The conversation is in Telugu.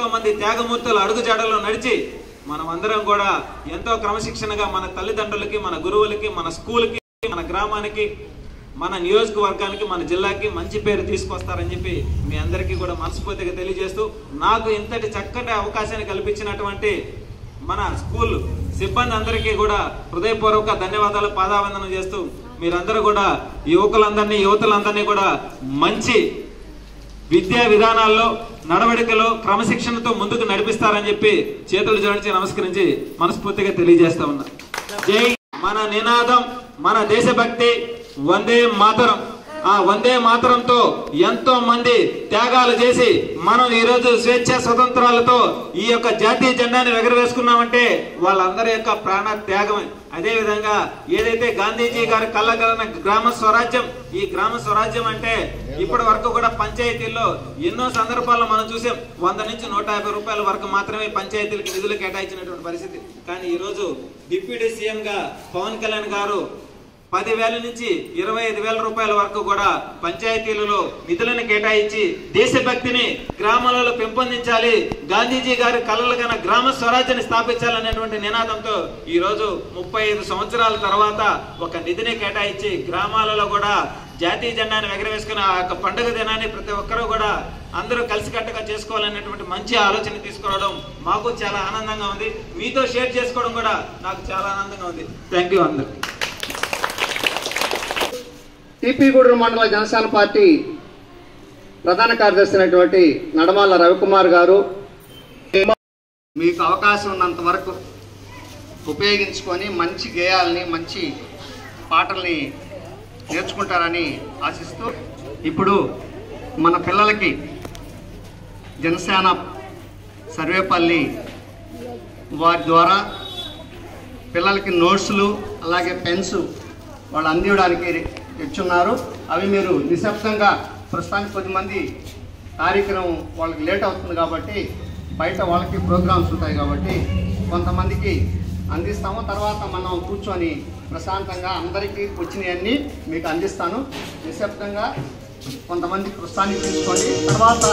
ఎంతో మంది త్యాగమూర్తుల అడుగుజాడల్లో నడిచి మనమందరం కూడా ఎంతో క్రమశిక్షణగా మన తల్లిదండ్రులకి, మన గురువులకి, మన స్కూల్కి, మన గ్రామానికి, మన నియోజకవర్గానికి, మన జిల్లాకి మంచి పేరు తీసుకొస్తారని చెప్పి మీ అందరికీ కూడా మనస్ఫూర్తిగా తెలియజేస్తూ, నాకు ఇంతటి చక్కటి అవకాశాన్ని కల్పించినటువంటి మన స్కూల్ సిబ్బంది అందరికీ కూడా హృదయపూర్వక ధన్యవాదాలు, పాదావందనం చేస్తూ మీరందరూ కూడా యువతులందరినీ కూడా మంచి విద్యా విధానాల్లో, నడవడికలో క్రమశిక్షణతో ముందుకు నడిపిస్తారని చెప్పి చేతులు జోడించి నమస్కరించి మనస్ఫూర్తిగా తెలియజేస్తా ఉన్నా. జై. మన నినాదం, మన దేశభక్తి వందే మాతరం. ఆ వందే మాతరంతో ఎంతో మంది త్యాగాలు చేసి మనం ఈరోజు స్వేచ్ఛ స్వతంత్రాలతో ఈ యొక్క జాతీయ జెండాని ఎగరవేసుకున్నామంటే వాళ్ళందరి యొక్క ప్రాణ త్యాగమే. అదే విధంగా ఏదైతే గాంధీజీ గారి కళ్ళగలన గ్రామ స్వరాజ్యం, ఈ గ్రామ స్వరాజ్యం అంటే ఇప్పటి వరకు కూడా పంచాయతీల్లో ఎన్నో సందర్భాల్లో మనం చూసాం. 100 నుంచి 150 రూపాయల వరకు మాత్రమే పంచాయతీలకు నిధులు కేటాయించినటువంటి పరిస్థితి. కానీ ఈరోజు డిప్యూటీ సీఎం గా పవన్ కళ్యాణ్ గారు 10,000 నుంచి 25,000 రూపాయల వరకు కూడా పంచాయతీలలో నిధులను కేటాయించి దేశభక్తిని గ్రామాలలో పెంపొందించాలి, గాంధీజీ గారి కలలుగన గ్రామ స్వరాజ్యాన్ని స్థాపించాలనేటువంటి నినాదంతో ఈరోజు 35 సంవత్సరాల తర్వాత ఒక నిధిని కేటాయించి గ్రామాలలో కూడా జాతీయ జెండాను ఎగరవేసుకుని ఆ యొక్క పండుగ దినాన్ని ప్రతి ఒక్కరూ కూడా అందరూ కలిసికట్టుగా చేసుకోవాలనేటువంటి మంచి ఆలోచన తీసుకురావడం మాకు చాలా ఆనందంగా ఉంది. మీతో షేర్ చేసుకోవడం కూడా నాకు చాలా ఆనందంగా ఉంది. థ్యాంక్ యూ అందరు. టీపీగూడూరు మండల జనసేన పార్టీ ప్రధాన కార్యదర్శి అయినటువంటి నడమాల రవికుమార్ గారు, మీకు అవకాశం ఉన్నంత వరకు ఉపయోగించుకొని మంచి గేయాలని, మంచి పాటల్ని నేర్చుకుంటారని ఆశిస్తూ, ఇప్పుడు మన పిల్లలకి జనసేన సర్వేపల్లి వారి ద్వారా పిల్లలకి నోట్స్లు అలాగే పెన్స్ వాళ్ళు అందించడానికి తెచ్చున్నారు. అవి మీరు నిశ్శబ్దంగా, ప్రస్తుతానికి కొద్దిమంది కార్యక్రమం వాళ్ళకి లేట్ అవుతుంది కాబట్టి బయట వాళ్ళకి ప్రోగ్రామ్స్ ఉంటాయి కాబట్టి కొంతమందికి అందిస్తాము. తర్వాత మనం కూర్చొని ప్రశాంతంగా అందరికీ వచ్చినవన్నీ మీకు అందిస్తాను. నిశ్శబ్దంగా కొంతమంది ప్రస్తుతానికి తీసుకోండి. తర్వాత